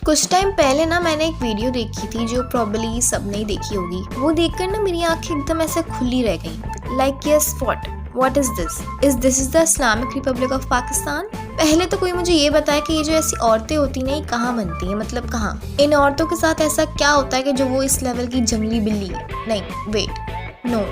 कुछ टाइम पहले ना मैंने एक वीडियो देखी थी जो प्रॉब्ली सबने ही देखी होगी। वो देखकर ना मेरी आंखें एकदम ऐसे खुली रह गई। Like yes what is this? Is the Islamic Republic of Pakistan? पहले तो कोई मुझे ये बताया कि ये जो ऐसी औरतें होती हैं कहाँ बनती हैं, मतलब कहाँ? इन औरतों के साथ ऐसा क्या होता है कि जो वो इस लेवल की जंगली बिल्ली है? नहीं वेट नो,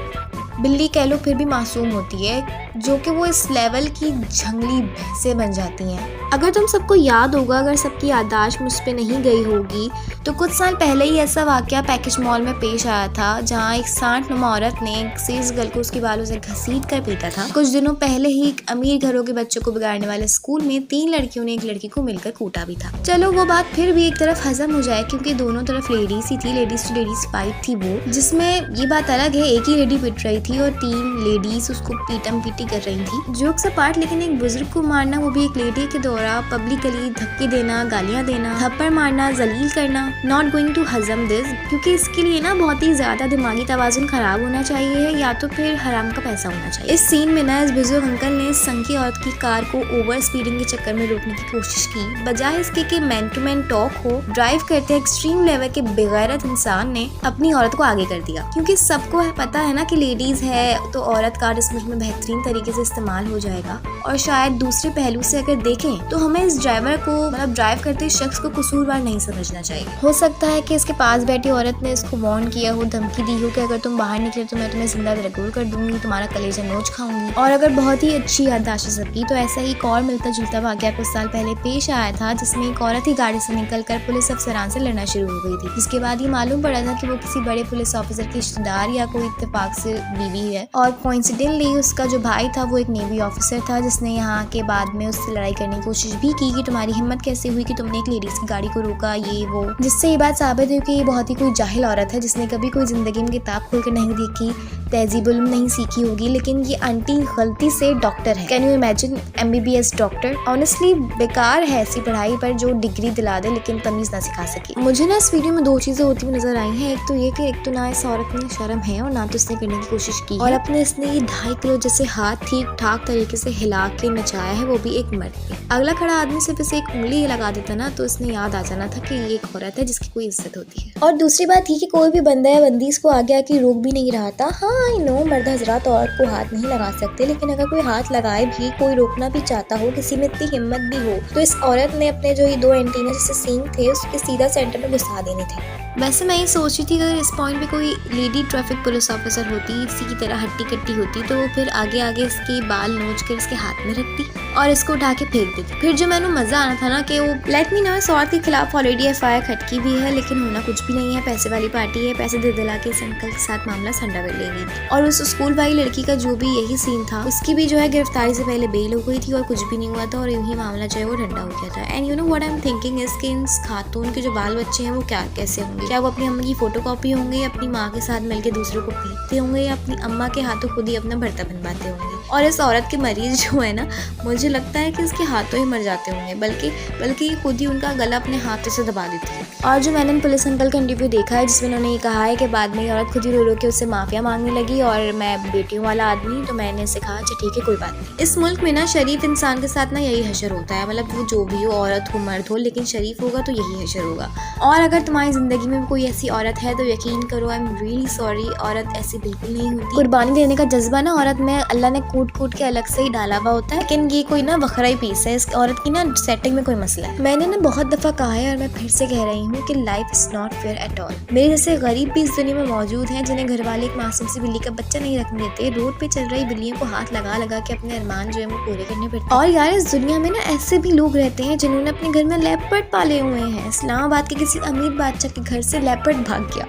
बिल्ली कह लो फिर भी मासूम होती है, जो कि वो इस लेवल की जंगली भैंसें बन जाती हैं। अगर तुम सबको याद होगा, अगर सबकी याददाश्त मुझ पे नहीं गई होगी, तो कुछ साल पहले ही ऐसा वाकया पैकेज मॉल में पेश आया था जहां एक 60 औरत ने एक सेज गर्ल को उसके बालों से घसीट कर पीटा था। कुछ दिनों पहले ही एक अमीर घरों के बच्चों को बिगाड़ने वाले स्कूल में 3 लड़कियों ने एक लड़की को मिलकर कूटा भी था। चलो वो बात फिर भी एक तरफ हजम हो जाए, क्योंकि दोनों तरफ लेडीज ही थी, लेडीज टू लेडीज फाइट थी वो, जिसमें ये बात अलग है एक ही लेडी पिट रही थी और 3 लेडीज उसको पीटम पीटी कर रही थी। जोक्स अपार्ट, लेकिन एक बुजुर्ग को मारना, वो भी एक लेडी के दौरान पब्लिकली धक्के देना, गालियां देना, थप्पड़ मारना, जलील करना, नॉट गोइंग टू हजम दिस, क्योंकि इसके लिए ना बहुत ही ज्यादा दिमागी तवाजुन खराब होना चाहिए या तो फिर हराम का पैसा होना चाहिए। इस सीन में ना इस बुजुर्ग अंकल ने इस संकी औरत की कार को ओवर स्पीडिंग के चक्कर में रोकने की कोशिश की, बजाय इसके कि मैन टू मैन टॉक हो। ड्राइव करते एक्सट्रीम लेवल के बेगैरत इंसान ने अपनी औरत को आगे कर दिया, क्योंकि सबको पता है ना कि लेडीज है तो औरत कार इस मुल्क में बेहतरीन तरीके से इस्तेमाल हो जाएगा। और शायद दूसरे पहलू से अगर देखें तो हमें इस ड्राइवर को, मतलब ड्राइव करते शख्स को कसूरवार नहीं समझना चाहिए। हो सकता है कि इसके पास बैठी औरत ने इसको वार्न किया हो, धमकी दी हो कि अगर तुम बाहर निकले तो मैं तुम्हें जिंदा दरगोर कर दूंगी, तुम्हारा कलेजा नोच खाऊंगी। और अगर बहुत ही अच्छी याददाश्त सबकी, तो ऐसा ही एक और मिलता जुलता वाकया कुछ साल पहले पेश आया था, जिसमें एक औरत ही गाड़ी से निकलकर पुलिस अफसरान से लड़ना शुरू हो गई थी, जिसके बाद ये मालूम पड़ा था कि वो किसी बड़े पुलिस ऑफिसर के रिश्तेदार या कोई इत्तेफाक से बीवी है। और कोइंसिडेंटली उसका जो भाई था वो एक नेवी ऑफिसर था, जिसने यहाँ के बाद में उससे लड़ाई करने की कोशिश भी की कि तुम्हारी हिम्मत कैसे हुई कि तुमने एक लेडीज की गाड़ी को रोका, ये वो। जिससे ये बात साबित हुई कि ये बहुत ही कोई जाहिल औरत है, जिसने कभी कोई जिंदगी में किताब खोल कर नहीं देखी, तहजीबुल इल्म नहीं सीखी होगी। लेकिन ये आंटी गलती से डॉक्टर है। Can you imagine? MBBS doctor. Honestly बेकार है ऐसी पढ़ाई पर जो डिग्री दिला दे लेकिन तमीज ना सिखा सके। मुझे ना इस वीडियो में 2 चीजें होती हुई नजर आई हैं। एक तो ये कि एक तो ना इस औरत में शर्म है और ना तो इसने करने की कोशिश की, और अपने इसने ये 2.5 किलो जैसे हाथ ठीक ठाक तरीके से हिला के नचाया है, वो भी एक मर्द पे। अगला खड़ा आदमी सिर्फ इसे एक उंगली लगा देता ना तो इसने याद आ जाना था कि ये एक औरत है जिसकी कोई इज्जत होती है। और दूसरी बात ये कि कोई भी बंदा या बंदी इसको आगे आके रोक भी नहीं रहा था। हाँ आई नो मर्द हजरात औरत को हाथ नहीं लगा सकते, लेकिन अगर कोई हाथ लगाए भी, कोई रोकना भी चाहता हो, किसी में इतनी हिम्मत भी हो, तो इस औरत ने अपने जो ये 2 एंटीना जैसे सींग थे उसके सीधा सेंटर में घुसा देने थे। वैसे मैं ये सोच रही थी कि अगर इस पॉइंट पे कोई लेडी ट्रैफिक पुलिस ऑफिसर होती, इसी की तरह हट्टी कट्टी होती, तो फिर आगे आगे इसके बाल नोच कर इसके हाथ में रखती और इसको उठा के फेंक देती। फिर जो मैंने मजा आना था ना कि वो लेट मी नो इस औरत के खिलाफ ऑलरेडी FIR खटकी भी है, लेकिन होना कुछ भी नहीं है। पैसे वाली पार्टी है, पैसे दे दिला के इस अंकल के साथ मामला ठंडा कर लेगी। और उस स्कूल वाली लड़की का जो भी यही सीन था, उसकी भी जो है गिरफ्तारी से पहले बेल हो गई थी और कुछ भी नहीं हुआ था और यूं ही मामला जो है वो ठंडा हो गया था। And you know what I am thinking is कि इन खातून के जो बाल बच्चे हैं वो क्या कैसे होंगे? क्या वो अपनी अम्मा की फोटोकॉपी होंगे, या अपनी माँ के साथ मिलकर दूसरों को पीटते होंगे, या अपनी अम्मा के हाथों खुद ही अपना भरता बनवाते होंगे? और इस औरत के मरीज जो है ना, मुझे लगता है कि इसके हाथों ही मर जाते होंगे, बल्कि खुद ही उनका गला अपने हाथों से दबा देती है। और जो मैंने पुलिस अंकल का इंटरव्यू देखा है जिसमें उन्होंने ये कहा है कि बाद में ये औरत खुद ही रो रो के उससे माफिया मांगने लगी, और मैं बेटियों वाला आदमी, तो मैंने इससे कहा अच्छा ठीक है कोई बात नहीं। इस मुल्क में ना शरीफ इंसान के साथ ना यही हशर होता है, मतलब वो जो भी हो, औरत हो मर्द हो, लेकिन शरीफ होगा तो यही हशर होगा। और अगर तुम्हारी जिंदगी में कोई ऐसी औरत है तो यकीन करो आई एम रियली सॉरी, औरत ऐसी बिल्कुल नहीं होती। कुर्बानी देने का जज्बा ना औरत में अल्लाह ने कूट के अलग से ही डाला हुआ होता है, लेकिन ये कोई ना बखरा ही पीस है। इस औरत की ना सेटिंग में कोई मसला है। मैंने ना बहुत दफा कहा है और मैं फिर से कह रही हूँ कि life is not fair at all. मेरे जैसे गरीब भी इस दुनिया में मौजूद हैं जिन्हें घर वाले एक मासूम सी बिल्ली का बच्चा नहीं रखने देते। रोड पे चल रही बिल्लियों को हाथ लगा लगा के अपने अरमान जो है वो पूरे करने पड़ते हैं। और यार इस दुनिया में ना ऐसे भी लोग रहते हैं जिन्होंने अपने घर में लेपर्ड पाले हुए हैं। इस्लामाबाद के किसी अमीर बादशाह के घर से लेपर्ड भाग गया।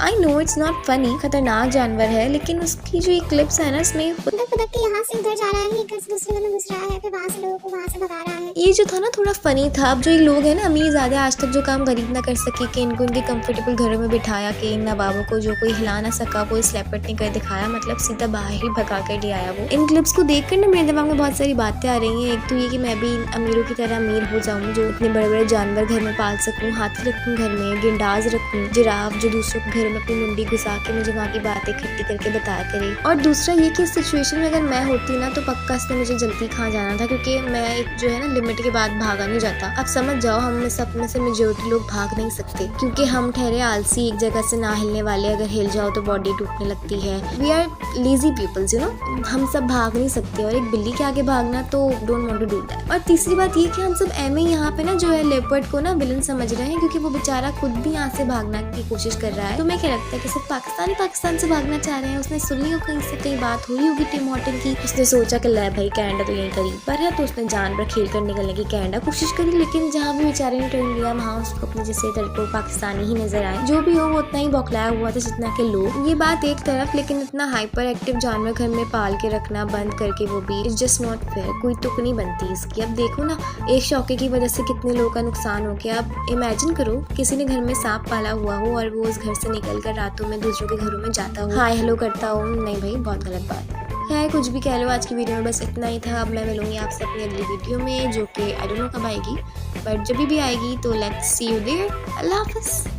I know it's not funny, खतरनाक जानवर है, लेकिन उसकी जो ये क्लिप्स है ना इसमें खुदक के यहाँ से उधर जा रहा है, घर से दूसरे घर में घुस रहा है, फिर वहाँ से लोगों को वहाँ से भगा रहा है। ये जो था ना थोड़ा फनी था। अब जो ये लोग हैं ना अमीर ज़्यादा आज तक जो काम गरीब ना कर सके, कि इनको इनके कंफर्टेबल घरों में बिठाया, कि इन नवाबों को जो कोई हिला ना सका, कोई स्लैपट नहीं कर दिखाया, मतलब सीधा बाहर ही भगा कर ले आया। वो इन क्लिप्स को देख कर ना मेरे दिमाग में बहुत सारी बातें आ रही हैं। एक तो ये कि मैं भी अमीरों की तरह अमीर हो जाऊँ, जो इतने बड़े बड़े जानवर घर में पाल सकूँ, हाथी रखूँ घर में, गेंडाज रखूँ, जिराफ जो दूसरों के घर घर में अपनी मुंडी घुसा के मुझे वहाँ की बातें इकट्ठी करके बताया करे। और दूसरा ये कि इस सिचुएशन में अगर मैं होती ना तो पक्का इसने मुझे जल्दी खा जाना था, क्योंकि मैं एक जो है ना लिमिट के बाद भागा नहीं जाता। अब समझ जाओ, हम में सब में से मेजोरिटी लोग भाग नहीं सकते, क्योंकि हम ठहरे आलसी, एक जगह से ना हिलने वाले। अगर हिल जाओ तो बॉडी टूटने लगती है। We are lazy peoples, you know. हम सब भाग नहीं सकते, और एक बिल्ली के आगे भागना तो don't want to do that. और तीसरी बात ये कि हम सब एमे यहाँ पे ना जो है लेपर्ड को ना विलन समझ रहे हैं, क्योंकि वो बेचारा खुद भी यहाँ से भागना की कोशिश कर रहा है। तो मैं क्या लगता है कि सिर्फ पाकिस्तान से भागना चाह रहे हैं। उसने सुनी हो कहीं से कहीं बात हुई होगी टिम हॉर्टन की। उसने सोचा कि ले भाई कनाडा तो यहीं करीब पर है, तो उसने जान पर खेल कर निकलने की कनाडा कोशिश करी। लेकिन जहाँ भी बेचारे ने टर्न लिया वहाँ उसको अपने जैसे लड़कों पाकिस्तानी ही नजर आए। जो भी हो वो उतना ही बौखलाया हुआ था जितना के लोग। ये बात एक तरफ, लेकिन इतना हाइपर एक्टिव जानवर घर में पाल के रखना बंद करके वो भी इट्स जस्ट नॉट फेयर। कोई तुक नहीं बनती इसकी। अब देखो ना, एक शौके की वजह से कितने लोगों का नुकसान हो गया। अब इमेजिन करो किसी ने घर में सांप पाला हुआ हो और वो उस घर से निकल कर रातों में दूसरों के घरों में जाता हो, हाय हेलो करता हो। नहीं भाई, बहुत गलत बात है। खैर कुछ भी कह लो, आज की वीडियो में बस इतना ही था। अब मैं मिलूंगी आपसे अपनी अगली वीडियो में, जो कि आई डोंट नो कब आएगी, बट जब भी आएगी तो लेट्स सी यू देयर। अल्लाह हाफिज़।